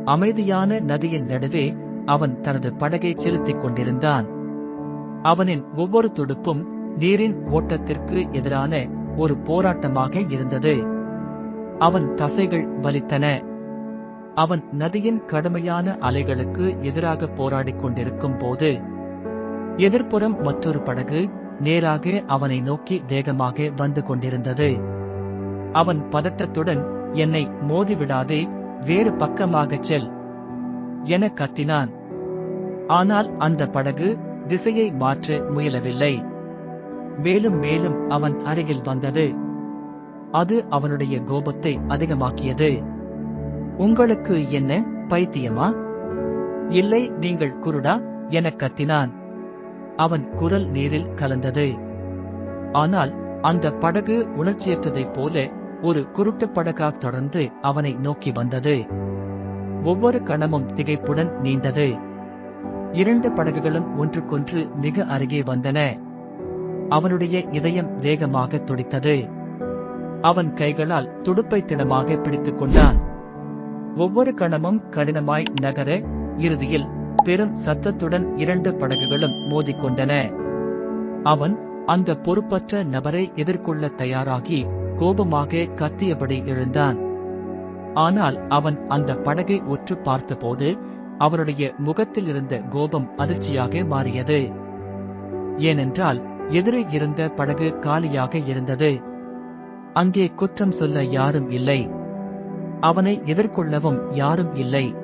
அமைதியான நதியின் நடுவே அவன் தனது படகை செலுத்திக் கொண்டிருந்தான். அவனின் ஒவ்வொரு துடுப்பும் நீரின் ஓட்டத்திற்கு எதிரான ஒரு போராட்டமாக இருந்தது. அவன் தசைகள் வலித்தன. அவன் நதியின் கடுமையான அலைகளுக்கு எதிராக போராடிக் கொண்டிருக்கும் போது எதிர்ப்புறம் மற்றொரு படகு நேராக அவனை நோக்கி வேகமாக வந்து கொண்டிருந்தது. அவன் பதட்டத்துடன், என்னை மோதிவிடாதே, வேறு பக்கமாகச் செல் என கத்தினான். ஆனால் அந்த படகு திசையை மாற்ற முயலவில்லை. மேலும் மேலும் அவன் அருகில் வந்தது. அது அவனுடைய கோபத்தை அதிகமாக்கியது. உங்களுக்கு என்ன, பைத்தியமா? இல்லை, நீங்கள் குருடா எனக் கத்தினான். அவன் குரல் நீரில் கலந்தது. ஆனால் அந்த படகு உணர்ச்சியற்றதைப் போல ஒரு குருட்டு படகாக தொடர்ந்து அவனை நோக்கி வந்தது. ஒவ்வொரு கணமும் திகைப்புடன் நீண்டது. இரண்டு படகுகளும் ஒன்றுக்கொன்று மிக அருகே வந்தன. அவனுடைய இதயம் வேகமாக துடித்தது. அவன் கைகளால் துடுப்பை திடமாக பிடித்துக் கொண்டான். ஒவ்வொரு கணமும் கடினமாய் நகர, இறுதியில் பெரும் சத்தத்துடன் இரண்டு படகுகளும் மோதிக்கொண்டன. அவன் அந்த பொறுப்பற்ற நபரை எதிர்கொள்ள தயாராகி கோபமாக கத்தியபடி எழுந்தான். ஆனால் அவன் அந்த படகை உற்று பார்த்தபோது அவனுடைய முகத்தில் இருந்த கோபம் அதிர்ச்சியாக மாறியது. ஏனென்றால் எதிரே இருந்த படகு காலியாக இருந்தது. அங்கே குற்றம் சொல்ல யாரும் இல்லை. அவனை எதிர்கொள்ளவும் யாரும் இல்லை.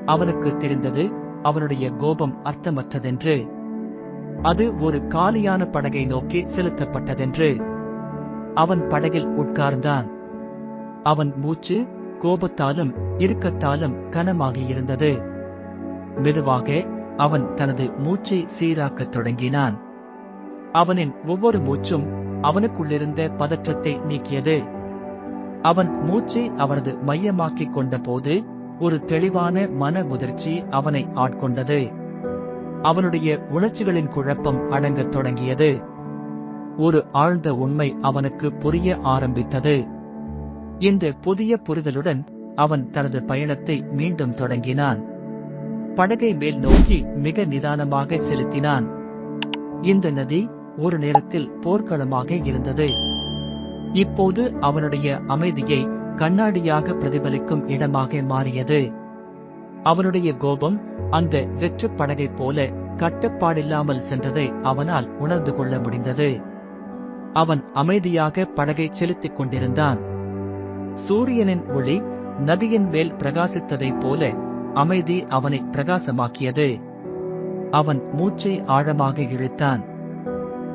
அவனுக்கு தெரிந்தது, அவனுடைய கோபம் அர்த்தமற்றதென்று. அது ஒரு காலியான படகை நோக்கி செலுத்தப்பட்டதென்று. அவன் படகில் உட்கார்ந்தான். அவன் மூச்சு கோபத்தாலும் இறுக்கத்தாலும் கனமாகியிருந்தது. மெதுவாக அவன் தனது மூச்சை சீராக்கத் தொடங்கினான். அவனின் ஒவ்வொரு மூச்சும் அவனுக்குள்ளிருந்த பதற்றத்தை நீக்கியது. அவன் மூச்சை அவனது மையமாக்கிக் கொண்ட போது ஒரு தெளிவான மன முதிர்ச்சி அவனை ஆட்கொண்டது. அவனுடைய உணர்ச்சிகளின் குழப்பம் அடங்கத் தொடங்கியது. ஒரு ஆழ்ந்த உண்மை அவனுக்கு புரிய ஆரம்பித்தது. இந்த புதிய புரிதலுடன் அவன் தனது பயணத்தை மீண்டும் தொடங்கினான். படகை மேல் நோக்கி மிக நிதானமாக செலுத்தினான். இந்த நதி ஒரு நேரத்தில் போர்க்களமாக இருந்தது. இப்போது அவனுடைய அமைதியை கண்ணாடியாக பிரதிபலிக்கும் இடமாக மாறியது. அவனுடைய கோபம் அந்த வெற்றுப் படகைப் போல கட்டுப்பாடில்லாமல் சென்றதை அவனால் உணர்ந்து கொள்ள முடிந்தது. அவன் அமைதியாக படகை செலுத்திக் கொண்டிருந்தான். சூரியனின் ஒளி நதியின் மேல் பிரகாசித்ததைப் போல அமைதி அவனை பிரகாசமாக்கியது. அவன் மூச்சை ஆழமாக இழுத்தான்.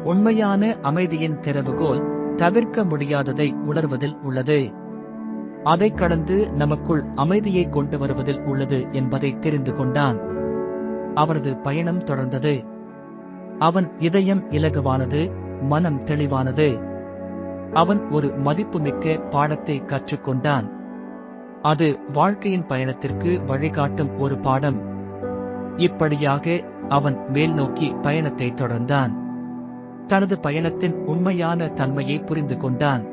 உண்மையான அமைதியின் திறவுகோல் தவிர்க்க முடியாததை உணர்வதில் உள்ளது. அதைக் கடந்து நமக்குள் அமைதியை கொண்டு வருவதில் உள்ளது என்பதை தெரிந்து கொண்டான். அவனது பயணம் தொடர்ந்தது. அவன் இதயம் இலகுவானது, மனம் தெளிவானது. அவன் ஒரு மதிப்புமிக்க பாடத்தை கற்றுக்கொண்டான். அது வாழ்க்கையின் பயணத்திற்கு வழிகாட்டும் ஒரு பாடம். இப்படியாக அவன் மேல் நோக்கி பயணத்தை தொடர்ந்தான். தனது பயணத்தின் உண்மையான தன்மையை புரிந்து கொண்டான்.